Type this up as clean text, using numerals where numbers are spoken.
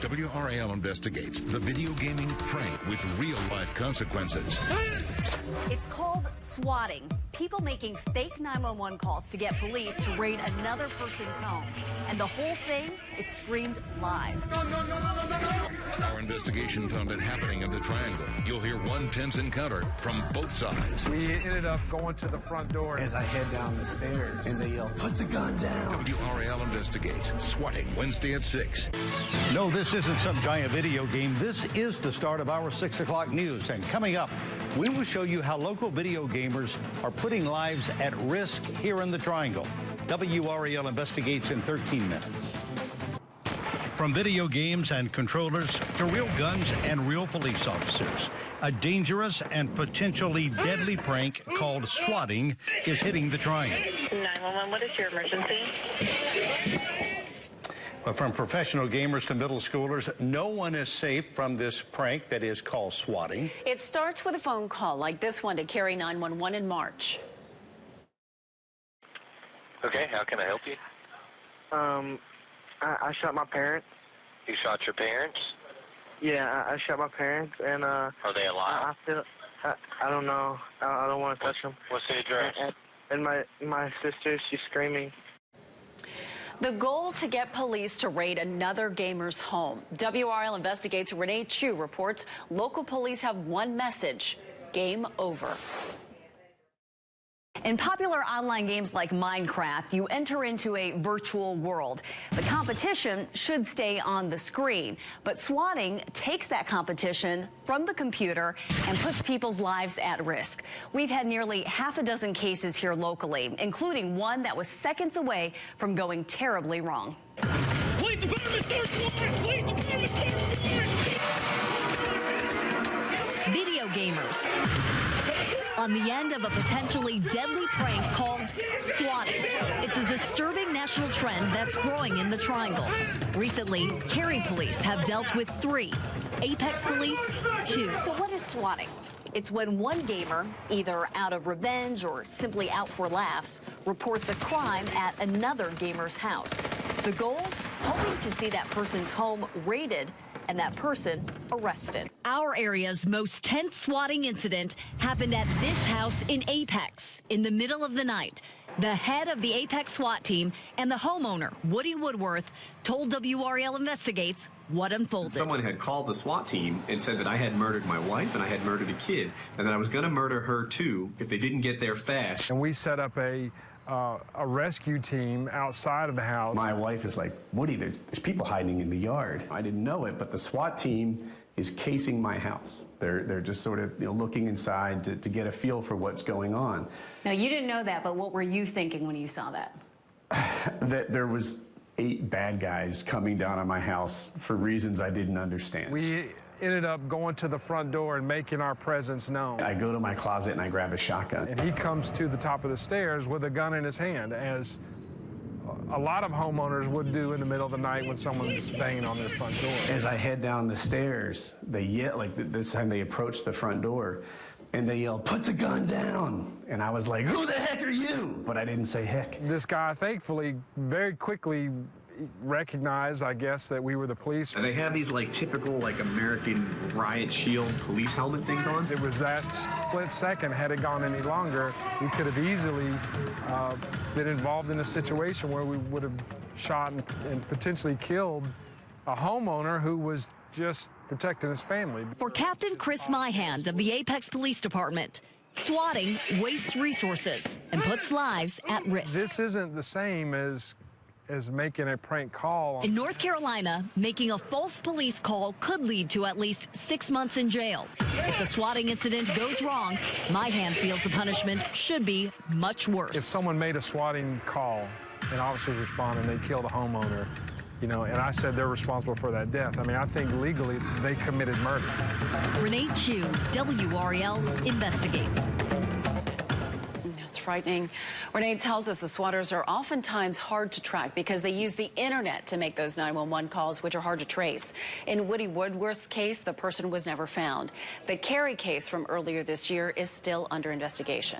WRAL investigates the video gaming prank with real-life consequences. It's called swatting. People making fake 911 calls to get police to raid another person's home. And the whole thing is streamed live. Our investigation found it happening in the Triangle. You'll hear one tense encounter from both sides. We ended up going to the front door. As I head down the stairs, and they yell, "Put the gun down!" WRAL investigates swatting Wednesday at 6. No, this isn't some giant video game. This is the start of our 6 o'clock news. And coming up, we will show you how local video gamers are putting lives at risk here in the Triangle. WRAL investigates in 13 minutes. From video games and controllers to real guns and real police officers, a dangerous and potentially deadly prank called swatting is hitting the Triangle. 911, what is your emergency? But from professional gamers to middle schoolers, no one is safe from this prank that is called swatting. It starts with a phone call like this one to Cary 911 in March. Okay, how can I help you? I shot my parents. You shot your parents? Yeah, I shot my parents, and Are they alive? I don't know. I don't want to touch them. What's the address? And my sister, she's screaming. The goal to get police to raid another gamer's home. WRAL investigates. Renee Chu reports local police have one message: game over. In popular online games like Minecraft, you enter into a virtual world. The competition should stay on the screen, but swatting takes that competition from the computer and puts people's lives at risk. We've had nearly half a dozen cases here locally, including one that was seconds away from going terribly wrong. Police department, start swatting! Police department, start swatting! Video gamers on the end of a potentially deadly prank called swatting. It's a disturbing national trend that's growing in the Triangle. Recently, Cary police have dealt with 3, Apex police 2. So what is swatting? It's when one gamer, either out of revenge or simply out for laughs, reports a crime at another gamer's house. The goal? Hoping to see that person's home raided and that person arrested. Our area's most tense swatting incident happened at this house in Apex in the middle of the night. The head of the Apex SWAT team and the homeowner, Woody Woodworth, told WRAL investigates what unfolded. Someone had called the SWAT team and said that I had murdered my wife and I had murdered a kid and that I was going to murder her too if they didn't get there fast. And we set up a rescue team outside of the house. My wife is like, "Woody, there's people hiding in the yard." I didn't know it, but the SWAT team is casing my house. They're just sort of looking inside to get a feel for what's going on. Now, you didn't know that, but what were you thinking when you saw that? That there was 8 bad guys coming down on my house for reasons I didn't understand. We ended up going to the front door and making our presence known. I go to my closet and I grab a shotgun. And he comes to the top of the stairs with a gun in his hand, as a lot of homeowners would do in the middle of the night when someone's banging on their front door. As I head down the stairs, they yell, like this time they approach the front door, and they yell, "Put the gun down!" And I was like, "Who the heck are you?" But I didn't say heck. This guy, thankfully, very quickly recognized, I guess, that we were the police. And they have these typical American riot shield police helmet things on. It was that split second. Had it gone any longer, we could have easily been involved in a situation where we would have shot and potentially killed a homeowner who was just protecting his family. For Captain Chris Myhand of the Apex Police Department, swatting wastes resources and puts lives at risk. This isn't the same as making a prank call. In North Carolina, making a false police call could lead to at least 6 months in jail. If the swatting incident goes wrong, Myhand feels the punishment should be much worse. If someone made a swatting call and officers responded and they killed a homeowner, and I said they're responsible for that death, I think legally they committed murder. Renee Chu, WRAL investigates. That's frightening. Renee tells us the swatters are oftentimes hard to track because they use the internet to make those 911 calls, which are hard to trace. In Woody Woodworth's case, the person was never found. The Cary case from earlier this year is still under investigation.